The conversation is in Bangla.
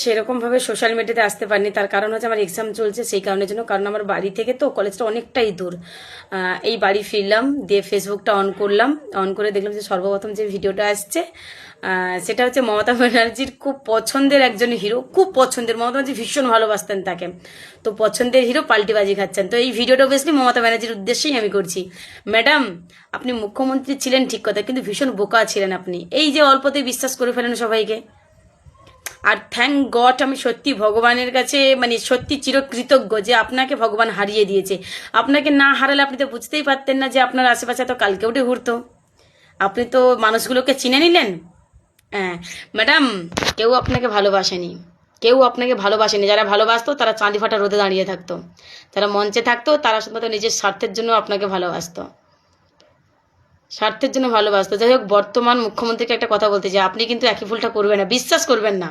সেরকমভাবে সোশ্যাল মিডিয়াতে আসতে পারিনি, তার কারণ হচ্ছে আমার এক্সাম চলছে, সেই কারণের জন্য। কারণ আমার বাড়ি থেকে তো কলেজটা অনেকটাই দূর। এই বাড়ি ফিরলাম, দিয়ে ফেসবুকটা অন করলাম, অন করে দেখলাম যে সর্বপ্রথম যে ভিডিওটা আসছে সেটা হচ্ছে মমতা ব্যানার্জির খুব পছন্দের একজন হিরো, খুব পছন্দের, মমতা ব্যানার্জি ভীষণ ভালোবাসতেন তাকে, তো পছন্দের হিরো পাল্টিবাজি খাচ্ছেন। তো এই ভিডিওটা অবভিয়াসলি মমতা ব্যানার্জির উদ্দেশ্যেই আমি করছি। ম্যাডাম, আপনি মুখ্যমন্ত্রী ছিলেন ঠিক কথা, কিন্তু ভীষণ বোকা ছিলেন আপনি, এই যে অল্পতেই বিশ্বাস করে ফেলেন সবাইকে। আর থ্যাংক গড, আমি সত্যি ভগবানের কাছে মানে সত্যি চিরকৃতজ্ঞ যে আপনাকে ভগবান হারিয়ে দিয়েছে। আপনাকে না হারালে আপনি তো বুঝতেই পারতেন না যে আপনার আশেপাশে তো কালকে উঠে ঘুরতো। আপনি তো মানুষগুলোকে চিনে নিলেন। হ্যাঁ ম্যাডাম, কেউ আপনাকে ভালোবাসেনি, কেউ আপনাকে ভালোবাসেনি। যারা ভালোবাসতো তারা চাঁদি ফাটা রোদে দাঁড়িয়ে থাকতো, যারা মঞ্চে থাকতো তারা শুধুমাত্র নিজের স্বার্থের জন্য আপনাকে ভালোবাসতো, স্বার্থের জন্য ভালোবাসতো। যাই হোক, বর্তমান মুখ্যমন্ত্রীকে একটা কথা বলতে চাই, আপনি কিন্তু একই ভুলটা করবেন না, বিশ্বাস করবেন না।